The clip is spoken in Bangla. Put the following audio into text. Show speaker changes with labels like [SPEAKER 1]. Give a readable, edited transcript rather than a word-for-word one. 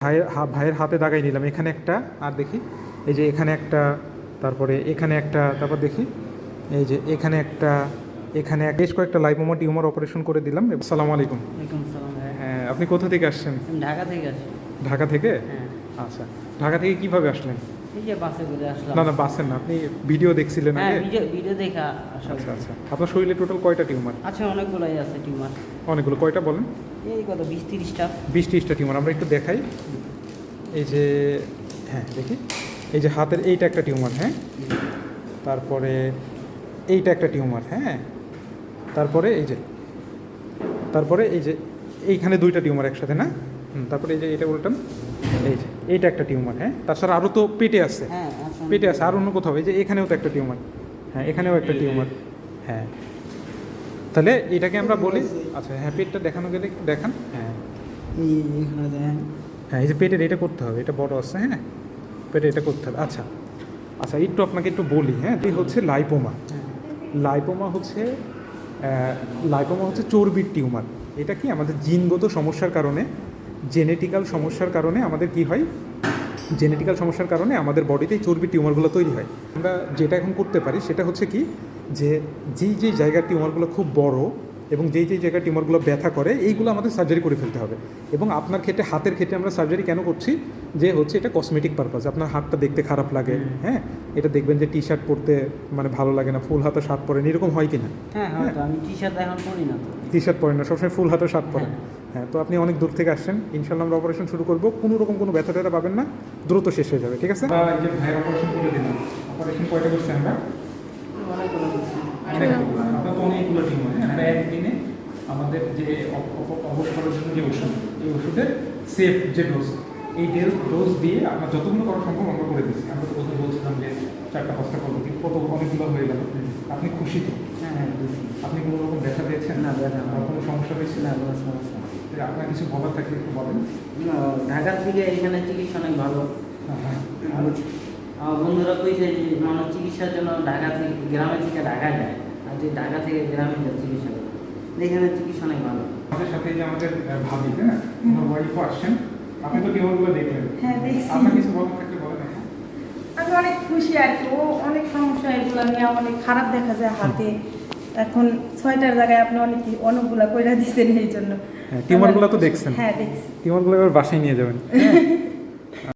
[SPEAKER 1] ভাইয়ের হাতে দাগাই নিলাম, এখানে একটা, আর দেখি এই যে এখানে একটা, তারপরে এখানে একটা, তারপর দেখি এই যে এখানে একটা, এখানে বেশ কয়েকটা লাইপোমা টিউমার অপারেশন করে দিলাম। আসসালামু আলাইকুম।
[SPEAKER 2] ওয়ালাইকুম সালাম ভাই।
[SPEAKER 1] হ্যাঁ, আপনি কোথা থেকে আসছেন?
[SPEAKER 2] আমি ঢাকা থেকে আসি।
[SPEAKER 1] ঢাকা থেকে?
[SPEAKER 2] হ্যাঁ।
[SPEAKER 1] আচ্ছা, ঢাকা থেকে কিভাবে আসলেন?
[SPEAKER 2] এই যে বাসে করে আসলাম।
[SPEAKER 1] না না, বাসের না, আপনি ভিডিও দেখছিলেন
[SPEAKER 2] হ্যাঁ,
[SPEAKER 1] আগে?
[SPEAKER 2] ভিডিও দেখা আসা।
[SPEAKER 1] আচ্ছা আচ্ছা, আপনার শরীরে টোটাল কয়টা টিউমার?
[SPEAKER 2] আচ্ছা, অনেকগুলাই আছে টিউমার।
[SPEAKER 1] অনেকগুলো, কয়টা বলেন?
[SPEAKER 2] এই কত 20-30টা।
[SPEAKER 1] 20-30টা টিউমার। আমরা একটু দেখাই। এই যে, হ্যাঁ দেখি, এই যে হাতের এইটা একটা টিউমার, হ্যাঁ, তারপরে এইটা একটা টিউমার, হ্যাঁ, তারপরে এই যে এইখানে দুইটা টিউমার একসাথে, না? তারপরে এই যে এটা উল্টান, এই যে এইটা একটা টিউমার, হ্যাঁ, তাছাড়া আরও তো পেটে আছে।
[SPEAKER 2] হ্যাঁ, আচ্ছা।
[SPEAKER 1] পেটে আছে আর অন্য কোথাও, এই যে এখানেও তো একটা টিউমার, হ্যাঁ, এখানেও একটা টিউমার, হ্যাঁ। তাহলে এটাকে আমরা বলি, আচ্ছা হ্যাঁ, পেটটা দেখানো গেলে দেখান, হ্যাঁ
[SPEAKER 2] এইখানে দেখেন।
[SPEAKER 1] হ্যাঁ, এই যে পেটের এটা করতে হবে, এটা বড় আছে, হ্যাঁ, পেটে এটা করতে হবে। আচ্ছা আচ্ছা, একটু আপনাকে একটু বলি, হ্যাঁ, এই হচ্ছে লাইপোমা। লাইপোমা হচ্ছে চর্বির টিউমার। এটা কি আমাদের জিনগত সমস্যার কারণে, জেনেটিক্যাল সমস্যার কারণে আমাদের কি হয়, জেনেটিক্যাল সমস্যার কারণে আমাদের বডিতে এই চর্বির টিউমারগুলো তৈরি হয়। আমরা যেটা এখন করতে পারি সেটা হচ্ছে কি, যে যেই জায়গার টিউমারগুলো খুব বড় এবং যেই জায়গায় টিউমারগুলো ব্যথা করে, এইগুলো আমাদের সার্জারি করে ফেলতে হবে। এবং আপনার ক্ষেত্রে, হাতের ক্ষেত্রে আমরা সার্জারি কেন করছি, যে হচ্ছে এটা কসমেটিক পারপাস। আপনার হাতটা দেখতে খারাপ লাগে, হ্যাঁ, এটা দেখবেন যে টি শার্ট পরতে মানে ভালো লাগে না, ফুল হাতা শার্ট পরেন, এরকম হয় কি না?
[SPEAKER 2] হ্যাঁ, হয়তো আমি টি শার্ট এখন পরি না তো।
[SPEAKER 1] টি শার্ট পরেন না, সবসময় ফুল হাতা শার্ট পরেন। হ্যাঁ, তো আপনি অনেক দূর থেকে আসছেন, ইনশাল্লাহ আমরা অপারেশন শুরু করবো। কোনো রকম কোনো ব্যথা ট্যাথা পাবেন না, দ্রুত শেষ হয়ে যাবে, ঠিক আছে? এই যে ভাইয়ের অপারেশন করে দিলাম। অপারেশন কয়টা করছি আমরা?
[SPEAKER 2] অনেকগুলো করছি।
[SPEAKER 1] আপনার তো অনেকগুলো টিউমার, হ্যাঁ, আমরা একদিনে আমাদের যে অবসরের জন্য যে ওষুধ, এই ওষুধের সেফ যে ডোজ, এই ডোজ দিয়ে আপনার যতগুলো করা সম্ভব আমরা করে দিচ্ছি। আমরা তো প্রথমে বলছিলাম যে 4-5টা করবো, কিন্তু কত অনেকগুলো হয়ে গেল। আপনি খুশি তো?
[SPEAKER 2] হ্যাঁ, বুঝছি।
[SPEAKER 1] আপনি কোনো রকম ব্যথা পেয়েছেন?
[SPEAKER 2] না, ব্যথা
[SPEAKER 1] আর কোনো সমস্যা হয়েছে?
[SPEAKER 2] না, কোনো সমস্যা না।
[SPEAKER 1] আপনার কিছু বলার থাকলে একটু বলেন।
[SPEAKER 2] না, ঢাকার থেকে এখানে চিকিৎসা অনেক ভালো।
[SPEAKER 1] হ্যাঁ,
[SPEAKER 2] আমার বন্ধুরা কইছে যে মানুষ চিকিৎসার জন্য ঢাকা থেকে, গ্রামে থেকে ঢাকা যায়, আর যে ঢাকা থেকে গ্রামে যায় চিকিৎসা করে, এখানে চিকিৎসা অনেক ভালো।
[SPEAKER 1] আমাদের সাথে যে আমাদের ভাবি, হ্যাঁ, আমার ওয়াইফও আসছেন। আপনি তো টিউমারগুলো দেখলেন।
[SPEAKER 3] হ্যাঁ, দেখছি।
[SPEAKER 1] আপনার কিছু বলার থাকলে বলেন এখন।
[SPEAKER 3] আমি অনেক খুশি আর কি। ও অনেক সমস্যা, এগুলো নিয়ে অনেক খারাপ দেখা যায় হাতে। এখন 6টার জায়গায় আপনি অনেকগুলা কইরা দিচ্ছেন এই জন্য।
[SPEAKER 1] হ্যাঁ, টিউমারগুলো তো দেখছেন।
[SPEAKER 3] হ্যাঁ, দেখছি।
[SPEAKER 1] টিউমারগুলো এবার বাসায় নিয়ে যাবেন, হ্যাঁ।